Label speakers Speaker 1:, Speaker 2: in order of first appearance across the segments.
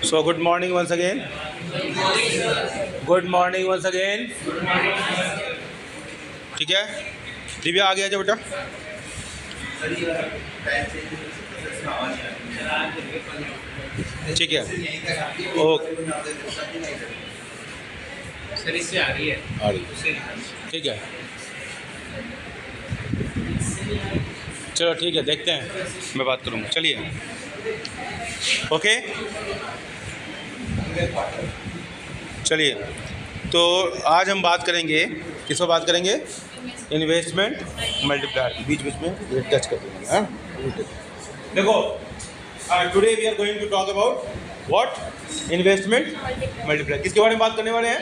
Speaker 1: So good morning once again. Good morning once again. ठीक है, दिव्या आ गया जो बेटा। ठीक है, ओके,
Speaker 2: सर इससे आ रही है।
Speaker 1: आ रही है। ठीक है, चलो ठीक है, देखते हैं, मैं बात करूँगा। चलिए, ओके, चलिए। तो आज हम बात करेंगे, किस पर बात करेंगे? Investment multiplier. बीच बीच में ये टच कर देंगे। हाँ, देखो, today we are going to talk about what? Investment multiplier. किसके बारे में बात करने वाले हैं?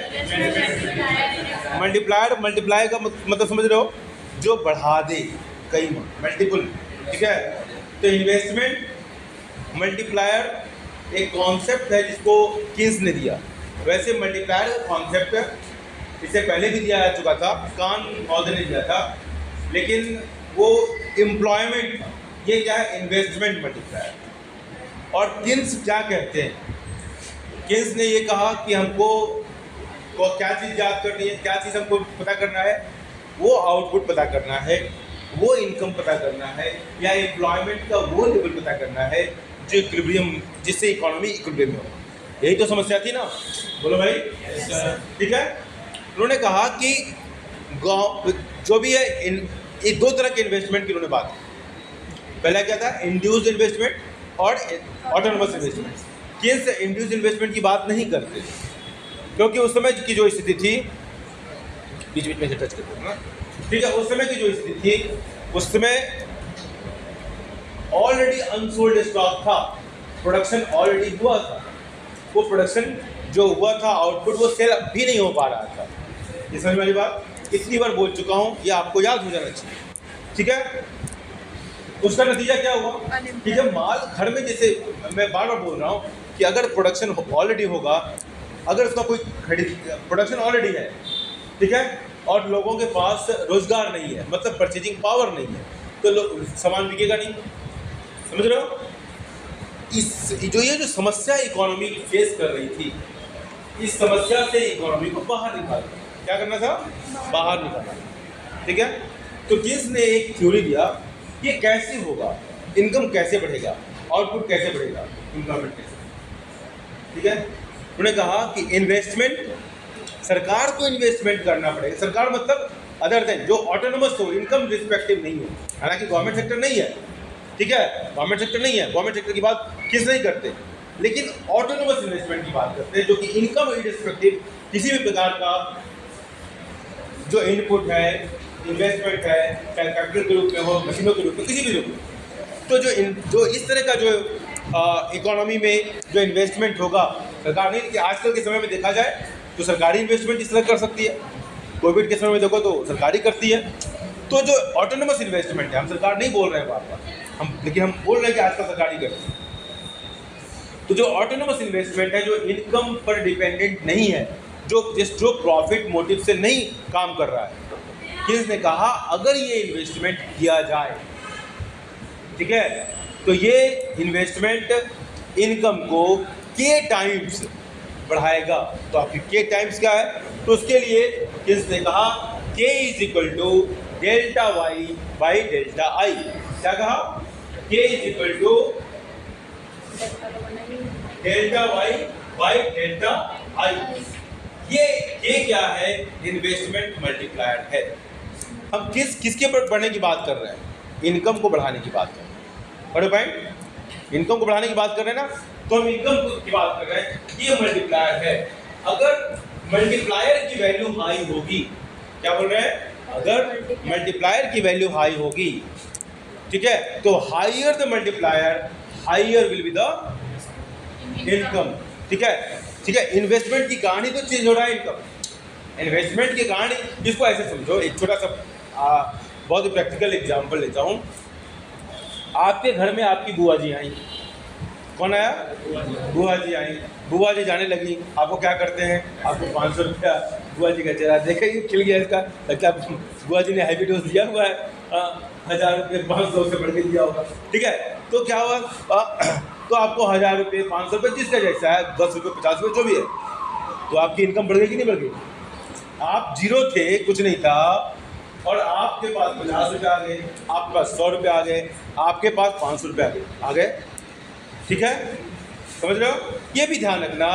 Speaker 1: मल्टीप्लायर। मल्टीप्लायर का मतलब समझ रहे हो? जो बढ़ा दे, कई मल्टीपल। ठीक है, तो इन्वेस्टमेंट मल्टीप्लायर एक कॉन्सेप्ट है जिसको किन्स ने दिया। वैसे मल्टीप्लायर का कॉन्सेप्ट इससे पहले भी दिया जा चुका था, कान महोदय ने दिया था, लेकिन वो एम्प्लॉयमेंट, ये क्या है? Investment multiplier. और किन्स क्या कहते हैं? किन्स ने ये कहा कि हमको क्या चीज़ याद करनी है, क्या चीज़ हमको पता करना है? वो आउटपुट पता करना है, वो इनकम पता करना है, या एम्प्लॉयमेंट का वो लेवल पता करना है जो इक्विलिब्रियम, जिससे इकोनॉमी इक्विलिब्रियम में हो। यही तो समस्या थी ना? बोलो भाई। ठीक है, उन्होंने कहा कि गाँव जो भी है, ये दो तरह के इन्वेस्टमेंट की उन्होंने बात की। पहला क्या था? इंड्यूस्ड इन्वेस्टमेंट और autonomous investment. Keynes induced investment की बात नहीं करते, क्योंकि उस समय की जो स्थिति थी, बीच बीच में से टच करते हैं, ठीक है, उस समय की जो स्थिति थी, उस समय ऑलरेडी अनसोल्ड स्टॉक था, प्रोडक्शन ऑलरेडी हुआ था। वो प्रोडक्शन जो हुआ था, आउटपुट, वो सेल भी नहीं हो पा रहा था। ये समझ में वाली बात? इतनी बार बोल चुका हूँ, ये आपको याद हो जाना चाहिए। ठीक है, उसका नतीजा क्या हुआ? ठीक है, माल घर में, जैसे मैं बार बार बोल रहा हूँ कि अगर प्रोडक्शन ऑलरेडी होगा, अगर उसका कोई प्रोडक्शन ऑलरेडी है, ठीक है, और लोगों के पास रोजगार नहीं है, मतलब परचेजिंग पावर नहीं है, तो सामान बिकेगा नहीं। समझ रहे हो? ये जो समस्या इकोनॉमी फेस कर रही थी, इस समस्या से इकोनॉमी को बाहर निकालना। क्या करना था? बाहर निकालना। ठीक है, तो किसने एक थ्योरी दिया, ये कैसे होगा, इनकम कैसे बढ़ेगा, आउटपुट कैसे बढ़ेगा, एम्प्लॉयमेंट कैसे। ठीक है, उन्होंने कहा कि इन्वेस्टमेंट, सरकार को इन्वेस्टमेंट करना पड़ेगा। सरकार मतलब अदर देन जो ऑटोनोमस हो, इनकम रिस्पेक्टिव नहीं हो। हालांकि गवर्नमेंट सेक्टर नहीं है, ठीक है, गवर्नमेंट सेक्टर नहीं है, गवर्नमेंट सेक्टर की बात किस नहीं करते, लेकिन ऑटोनोमस इन्वेस्टमेंट की बात करते हैं, जो कि इनकम इरिस्पेक्टिव किसी भी प्रकार का जो इनपुट है, इन्वेस्टमेंट है, चाहे कैपिटल के रूप में हो, मशीनों के रूप में, किसी भी रूप में, तो जो इस तरह का जो इकोनॉमी में जो इन्वेस्टमेंट होगा, सरकार नहीं, कि आजकल के समय में देखा जाए तो सरकारी इन्वेस्टमेंट इस तरह कर सकती है। कोविड के समय में देखो तो सरकारी करती है। तो जो ऑटोनोमस इन्वेस्टमेंट है, हम सरकार नहीं बोल रहे हैं बार बार, लेकिन हम बोल रहे हैं कि आजकल सरकारी करती है। तो जो ऑटोनोमस इन्वेस्टमेंट है, जो इनकम पर डिपेंडेंट नहीं है, जो प्रॉफिट मोटिव से नहीं काम कर रहा है, किसने कहा अगर ये इन्वेस्टमेंट किया जाए, ठीक है, तो ये इन्वेस्टमेंट इनकम को के टाइम्स बढ़ाएगा। तो आपकी के टाइम्स क्या है? तो उसके लिए किसने कहा K is equal to delta Y by delta I. क्या कहा? K is equal to delta Y by delta I. ये क्या है? इन्वेस्टमेंट मल्टीप्लायर है। हम किसके ऊपर बढ़ने की बात कर रहे हैं? इनकम को बढ़ाने की बात कर रहे हैं। बड़े पॉइंट, इनकम को बढ़ाने की बात कर रहे हैं ना, तो हम इनकम की बात कर रहे हैं। ये मल्टीप्लायर है। अगर मल्टीप्लायर की वैल्यू हाई होगी, क्या बोल रहे हैं? अगर मल्टीप्लायर की वैल्यू हाई होगी, ठीक है, तो higher the multiplier, higher will be the income. ठीक है, ठीक है। इन्वेस्टमेंट की कहानी तो चेंज हो रहा है, इनकम। इन्वेस्टमेंट की कहानी इसको ऐसे समझो, एक छोटा सा बहुत ही प्रैक्टिकल एग्जांपल लेता हूँ। आपके घर में आपकी बुआ जी आई। कौन आया? बुआ जी आई। बुआ जी जाने लगी, आपको क्या करते हैं? आपको 500 रुपया बुआ जी का चेहरा देखे ही खिल गया इसका, लगता है बुआ जी ने हैवी डोज दिया हुआ है। 1000 रुपये 500 से बढ़ के दिया होगा। ठीक है, तो क्या हुआ? तो आपको 1000 रुपये, 500 रुपये, जिसका जैसा है, 10 रुपये, 50 रुपये, जो भी है, तो आपकी इनकम बढ़ गई कि नहीं बढ़ गई? आप जीरो थे, कुछ नहीं था, और आपके पास 50 रुपये आ गए, आपके पास 100 रुपये आ गए, आपके पास 500 रुपये आ गए। ठीक है, समझ रहे हो? ये भी ध्यान रखना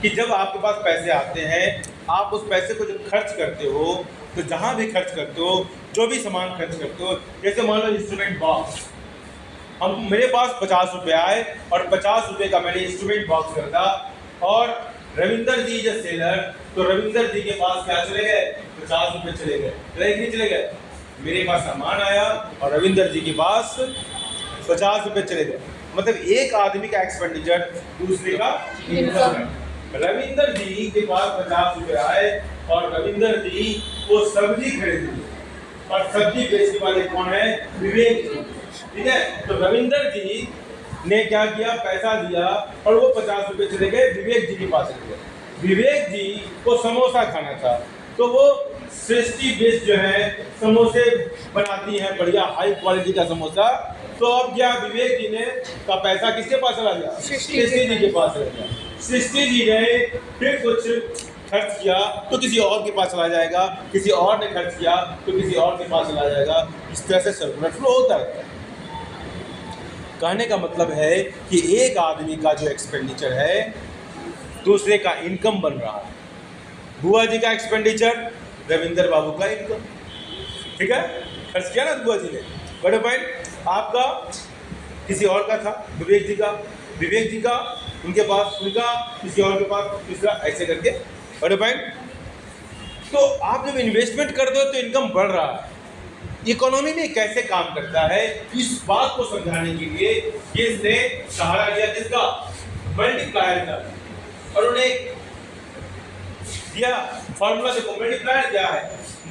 Speaker 1: कि जब आपके पास पैसे आते हैं, आप उस पैसे को जब खर्च करते हो, तो जहाँ भी खर्च करते हो, जो भी सामान खर्च करते हो, जैसे मान लो इंस्ट्रूमेंट बॉक्स, मेरे पास 50 रुपये आए और 50 रुपये का मैंने इंस्ट्रूमेंट बॉक्स खरीदा, और रविंदर जी जो सेलर, तो रविंदर जी के पास क्या चले गए? 50 रुपये चले गए। चले नहीं चले गए? मेरे पास सामान आया और रविंदर जी के पास 50 रुपये चले गए। मतलब एक आदमी का एक्सपेंडिचर दूसरे का इनकम है। रविंदर जी के पास 50 रुपये आए और रविंदर जी वो सब्जी खरीदी, और सब्जी बेचने वाले कौन है? विवेक जी। ठीक है, तो रविंदर जी ने क्या किया? पैसा दिया और वो 50 रुपये चले गए विवेक जी के पास चले गए। विवेक जी को समोसा खाना था, तो वो सृष्टि बेस जो है समोसे बनाती हैं, बढ़िया हाई क्वालिटी का समोसा। तो अब क्या, विवेक जी ने का पैसा किसके पास चला गया? सृष्टि जी के पास चला गया। सृष्टि जी ने फिर कुछ खर्च किया तो किसी और के पास चला जाएगा, किसी और ने खर्च किया तो किसी और के पास चला जाएगा। इस तरह से सर्कुलर फ्लो होता है। कहने का मतलब है कि एक आदमी का जो एक्सपेंडिचर है, दूसरे का इनकम बन रहा है। बुआ जी का एक्सपेंडिचर, रविंदर बाबू का इनकम। ठीक है, खर्च किया ना बुआ जी ने, बड़े पॉइंट। आपका किसी और का था, विवेक जी का, विवेक जी का उनके पास, उनका किसी और के पास, तीसरा, ऐसे करके, बड़े पॉइंट। तो आप जब इन्वेस्टमेंट करते हो तो इनकम बढ़ रहा है। इकोनॉमी में कैसे काम करता है, इस बात को समझाने के लिए इसने सहारा लिया किसका? मल्टीप्लायर का। और उन्हें दिया फॉर्मूला। देखो मल्टीप्लायर क्या है?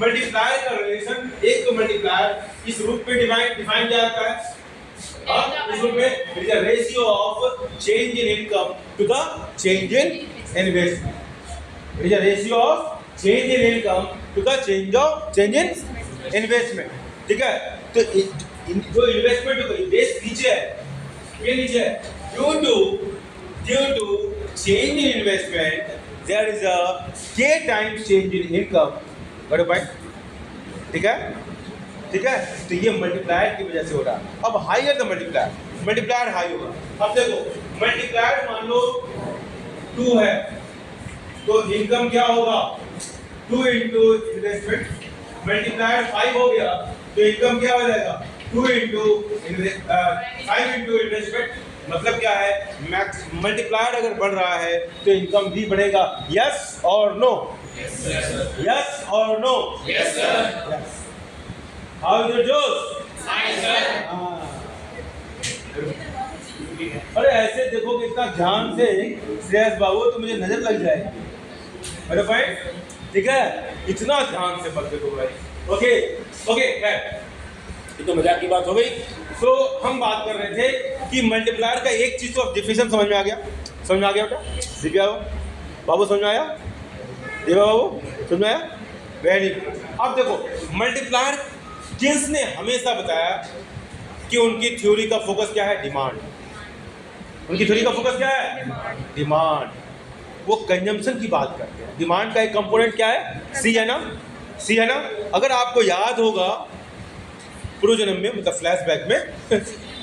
Speaker 1: मल्टीप्लायर का रिलेशन, एक तो मल्टीप्लायर इस रूप में डिफाइन किया जाता है, इस रूप में it is a ratio of change in income to the change in investment. It is a ratio of change in income to the change in investment. ठीक है, तो जो इन्वेस्टमेंट होगा, बेस नीचे है, ये नीचे है, due to change in investment there is a k times change in income. बड़े पॉइंट। ठीक है, ठीक है, तो ये मल्टीप्लायर की वजह से हो रहा है। अब higher the multiplier, multiplier high होगा। अब देखो मल्टीप्लायर मान लो 2 है, तो इनकम क्या होगा? 2 इंटू इन्वेस्टमेंट। मल्टीप्लायर 5 हो गया तो इनकम क्या हो जाएगा? 5 इंटू इन्वेस्टमेंट। मतलब क्या है? मैक्स मल्टीप्लायर अगर बढ़ रहा है तो इनकम भी बढ़ेगा। यस और नो? यस और no? Yes sir. How is your josh? Fine sir. अरे ऐसे देखो कि इतना ध्यान से श्रेयस बाबू, तो मुझे नजर लग जाएगी। अरे भाई ठीक है, इतना ध्यान से मत देखो भाई। ओके ओके, ये तो मजाक की बात हो गई। तो हम बात कर रहे थे कि मल्टीप्लायर का एक चीज तो डिफिनेशन समझ में आ गया। समझ में आ गया बेटा? दिव्या बाबू समझ में आया? दिव्या बाबू समझ में आया? Very good. अब देखो मल्टीप्लायर किन्स ने हमेशा बताया कि उनकी थ्योरी का फोकस क्या है? डिमांड। उनकी थ्योरी का फोकस क्या है? डिमांड। वो कंजम्पशन की बात करते हैं। डिमांड का एक कंपोनेंट क्या है? सी है ना? सी है ना? अगर आपको याद होगा पूर्व जन्म में, मतलब फ्लैशबैक में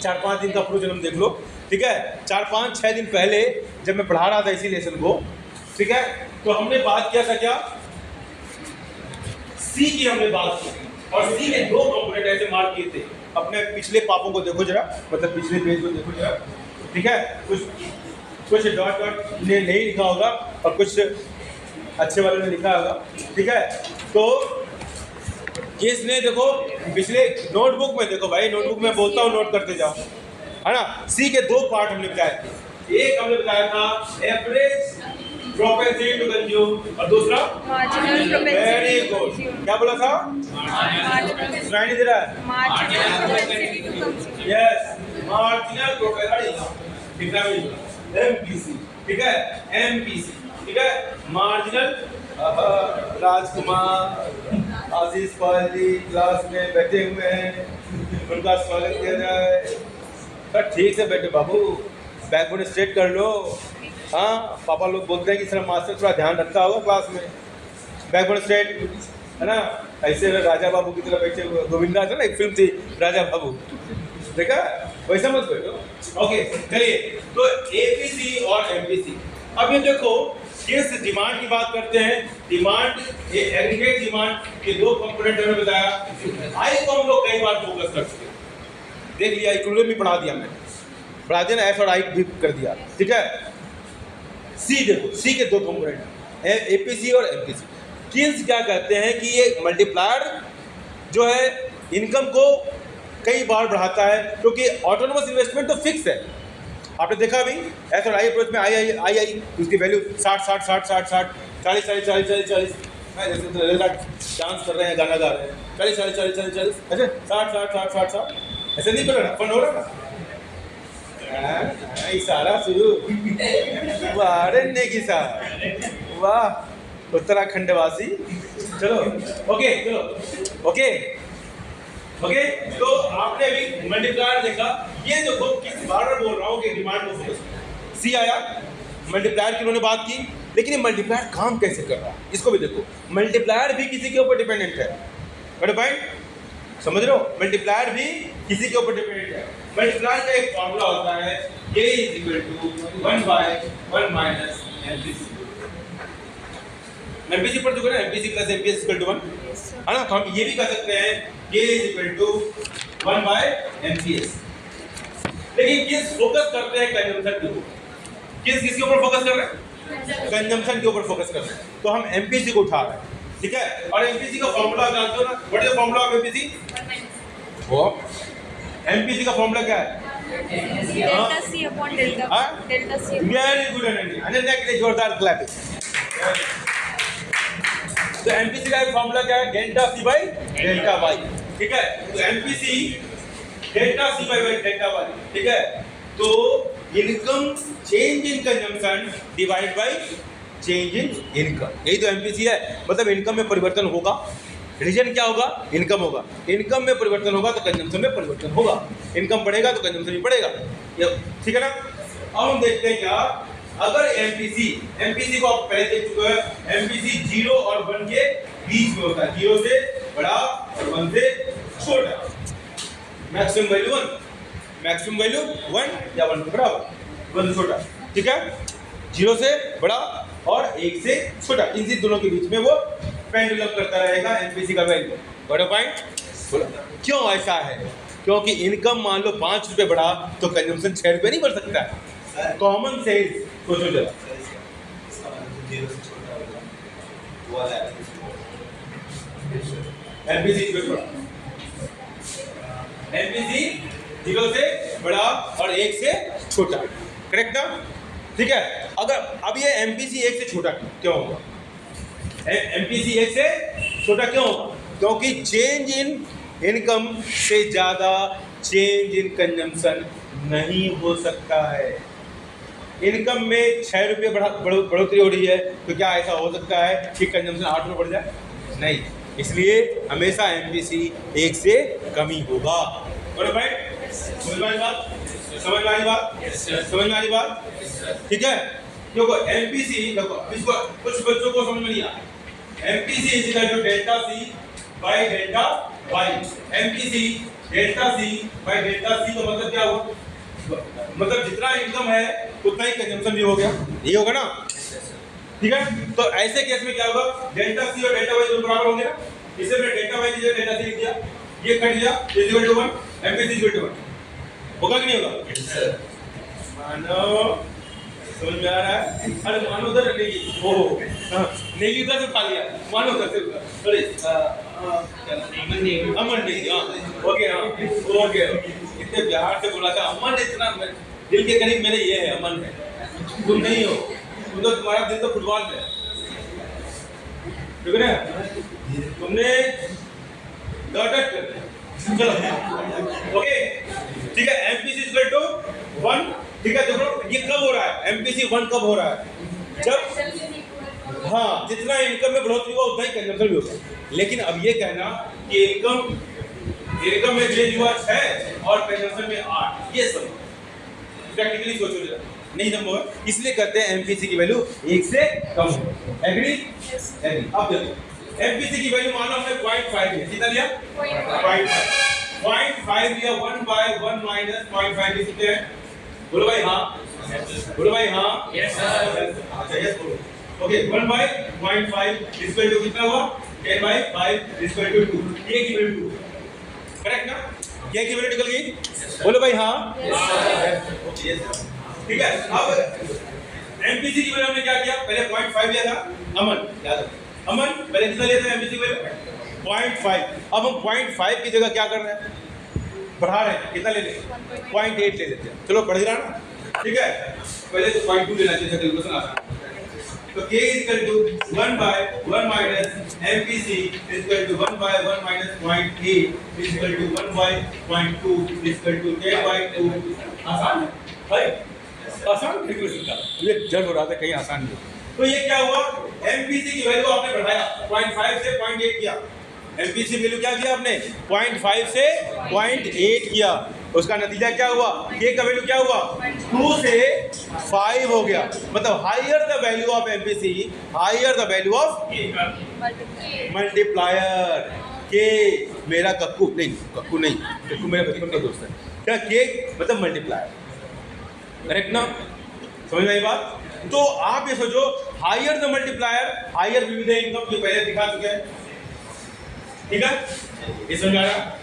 Speaker 1: 4-5 दिन का पूर्व जन्म देख लो। ठीक है, 4-5-6 दिन पहले जब मैं पढ़ा रहा था इसी लेसन को, ठीक है, तो हमने बात किया था क्या? सी की हमने बात की, और सी ने 2 कंपोनेंट ऐसे मार्क किए थे। अपने पिछले पापों को देखो जरा, मतलब पिछले पेज को देखो जरा। ठीक है, कुछ डॉट डॉट ने नहीं लिखा होगा और कुछ अच्छे वाले ने लिखा होगा। ठीक है, तो इसने देखो पिछले नोटबुक में देखो भाई, नोटबुक में बोलता हूँ, नोट करते जाओ, है ना? सी के 2 पार्ट हमने बताए थे। एक हमने बताया था एवरेज प्रोपेंसिटी टू कंज्यूम, और दूसरा मार्जिनल प्रोपेंसिटी। Very good. क्या बोला था? सुनाई नहीं दे रहा है? Marginal propensity to consume. Yes, marginal propensity, MPC. ठीक है, एमपीसी। ठीक है, मार्जिनल। राजकुमार, आशीष पाल जी क्लास में बैठे हुए हैं, उनका स्वागत किया जाए। सर ठीक से बैठे बाबू, बैकबोन स्ट्रेट कर लो। हाँ, पापा लोग बोलते हैं कि सर मास्टर थोड़ा ध्यान रखता होगा क्लास में। बैकबोन स्ट्रेट है ना, ऐसे राजा बाबू की तरफ बैठे हुए। गोविंदा था ना, एक फिल्म थी राजा बाबू, देखा? वैसा मत बैठो। ओके चलिए, तो एपीसी और एमपीसी। अब ये देखो किस डिमांड की बात करते हैं। डिमांड, एग्रीगेट डिमांड के दो कंपोनेंट मैंने बताया। आई को हम लोग कई बार फोकस कर चुके, देख लिया, इक्विलिब्रियम भी पढ़ा दिया मैंने, पढ़ा दिया ना, एफ और आई भी कर दिया, ठीक है। सी देखो, सी के दो कंपोनेंट एपीसी और एमपीसी। किन्स क्या कहते हैं कि ये मल्टीप्लायर जो है इनकम को कई बार बढ़ाता है, क्योंकि ऑटोनोमस इन्वेस्टमेंट तो फिक्स है। आपने देखा अभी एस और आई अप्रोच में आई उसकी वैल्यू 60 60 60 60 60 40 40 40 40 40, डांस कर रहे हैं, गाना गा रहे हैं, 40 40 40 40 40, अच्छा 60 60 60 60 60, ऐसे नहीं कर रहा, फन हो रहा ना, इशारा शुरू। वाह नेकी साहब, वाह उत्तराखंड वासी। चलो ओके, चलो ओके ओके। तो आपने अभी मल्टीप्लायर देखा, ये देखो किस बार बोल रहा हूँ कि डिमांड को फोकस। सी आया, मल्टीप्लायर की उन्होंने बात की, लेकिन ये मल्टीप्लायर काम कैसे कर रहा है इसको भी देखो। मल्टीप्लायर भी किसी के ऊपर डिपेंडेंट है, बड़े पॉइंट समझ रहे हो? मल्टीप्लायर भी किसी के ऊपर डिपेंडेंट है। मल्टीप्लायर का एक फॉर्मूला होता है, a = 1/1 माइनस एमपीसी। एमपीसी पर देखो ना, एमपीसी प्लस एमपीएस = 1 है ना। तो हम ये भी कह सकते हैं a = 1/MPS। लेकिन किस फोकस करते हैं कंजम्पशन के ऊपर, किसके ऊपर फोकस कर रहे हैं? कंजम्पशन के ऊपर फोकस कर रहे हैं। तो हम एमपीसी को उठा रहे हैं, ठीक है। और एमपीसी का फॉर्मूला जानते हो ना, what is the formula of MPC? वो एमपीसी का फॉर्मूला क्या है?
Speaker 2: Delta C upon delta, delta C.
Speaker 1: Very good Ananya, के लिए जोरदार क्लैपिंग। तो एमपीसी का फॉर्मूला क्या है? Delta C by delta Y, ठीक है। तो MPC delta C by delta Y, ठीक है। तो income change in consumption divide by change in income, यही तो एमपीसी है। मतलब इनकम में परिवर्तन होगा, रीजन क्या होगा? इनकम होगा। इनकम में परिवर्तन होगा तो कंजम्पशन में परिवर्तन होगा। इनकम बढ़ेगा तो कंजम्पशन भी बढ़ेगा, ठीक है ना। अब हम देखते हैं क्या, अगर एमपीसी को आप पहले देख चुके हैं, एमपीसी 0 और 1 के बीच में होता है, 0 से बड़ा और 1 से छोटा। मैक्सिमम वैल्यू 1, मैक्सिमम वैल्यू 1 या 1 के बराबर, 1 से छोटा, ठीक है। 0 से बड़ा और 1 से छोटा, इन दोनों के बीच में वो पेंडुलम करता रहेगा एमपीसी का वैल्यू। बड़ा पॉइंट। क्यों ऐसा है? क्योंकि इनकम मान लो 5 रुपए बढ़ा तो कंजम्पशन 6 रुपए नहीं बढ़ सकता है। कॉमन सेंस सोचो जरा। एमपीसी 0 से बड़ा और 1 से छोटा, करेक्ट ना? ठीक है। अगर अब ये एमपीसी 1 से छोटा क्यों होगा? एमपीसी 1 से छोटा क्यों होगा? क्योंकि चेंज इन इनकम से ज़्यादा चेंज इन कंजम्पशन नहीं हो सकता है। इनकम में 6 रुपये बढ़ोतरी हो रही है, तो क्या ऐसा हो सकता है कि कंजम्पशन 8 रुपये बढ़ जाए? नहीं, इसलिए हमेशा एमपीसी 1 से कम ही होगा। और भाई समझ में आ रही बात? ठीक है। देखो एमपीसी, देखो इसको कुछ बच्चों को समझ में नहीं आया। MPC is equal to delta C by delta Y. MPC delta C by delta C का मतलब क्या हुआ? मतलब जितना इनकम है उतना ही कंजम्पशन भी हो गया, ये होगा ना? ठीक है। तो ऐसे केस में क्या होगा? डेल्टा सी और डेल्टा वाई दोनों बराबर होंगे ना, इससे मैंने डेल्टा वाई की जगह डेल्टा सी लिख दिया, ये कट गया, is equal to 1, MPC is equal to 1 होगा कि नहीं होगा? मानो समझ में आ रहा है? अरे मानो उधर नेगी, ओहो नेगी उधर से खा लिया, मानो उधर से, सॉरी अमन नेगी, हाँ ओके, हाँ ओके। इतने प्यार से बोला था अमन, इतना दिल के करीब मेरे ये है, अमन है। तुम नहीं हो, तुम तो, तुम्हारा दिल तो फुटबॉल में है, ठीक है ना? तुमने डॉट कर दिया। चलो ओके, ठीक है। एमपीसी इज इक्वल टू 1, ठीक है। देखो ये कब हो रहा है? एमपीसी 1 कब हो रहा है? जब, हाँ, जितना इनकम में बढ़ोतरी हुआ उतना ही कंजम्पशन भी होगा। लेकिन अब ये कहना कि इनकम में चेंज हुआ 6 और कंजम्पशन में 8, ये सब प्रैक्टिकली सोचो जरा, नहीं संभव है, इसलिए करते हैं एमपीसी की वैल्यू 1 से कम हो। एग्री? एग्री। अब देखो एमपीसी की वैल्यू मान लो हमने 0.5 लिया, कितना लिया? 0.5 लिया, 1 by 1 minus 0.5 लिख सकते हैं। बोलो भाई हाँ, बोलो भाई हाँ, यस सर। अच्छा यस बोलो। ओके 1 by 0.5 इक्वल टू कितना हुआ? 10 by 5 इक्वल टू 2। ये की वैल्यू 2 करेक्ट ना? ये की वैल्यू निकल गई? बोलो भाई हाँ, यस। ठीक है, अब एमपीसी की वैल्यू हमने क्या किया? पहले 0.5 लिया था, अमन याद है, अमन पहले कितना लिया था एमपीसी की वैल्यू? 0.5। अब हम 0.5 की जगह क्या कर रहे हैं? बढ़ा रहे हैं, कितना ले लेंगे? 0.8 ले लेते हैं। चलो बढ़ रहा ना, ठीक है, पहले तो 0.2 लेना चाहिए था, कैलकुलेशन आसान। तो k equal to 1 by 1 minus MPC equal to 1 by 1 minus 0.8 equal to 1 by 0.2 equal to 10 by 2। आसान है, आसान कैलकुलेशन था, मुझे डर हो रहा था कहीं आसान नहीं हो। तो ये क्या हुआ? MPC की वैल्यू आपने बढ़ाया, 0.5 से 0.8 किया। MPC वैल्यू क्या किया आपने? 0.5 से 0.8 किया। उसका नतीजा क्या हुआ? k का वैल्यू क्या हुआ? 2 से 5 हो गया। मतलब higher the value of MPC, higher the value of multiplier. k मेरा कक्कू नहीं, कक्कू नहीं, कक्कू मेरे बचपन का दोस्त है। क्या k मतलब मल्टीप्लायर, करेक्ट ना? समझ में आई बात? तो आप ये सोचो, higher the multiplier higher will be the income, जो पहले दिखा चुके हैं। ठीक है, ये समझ आ रहा?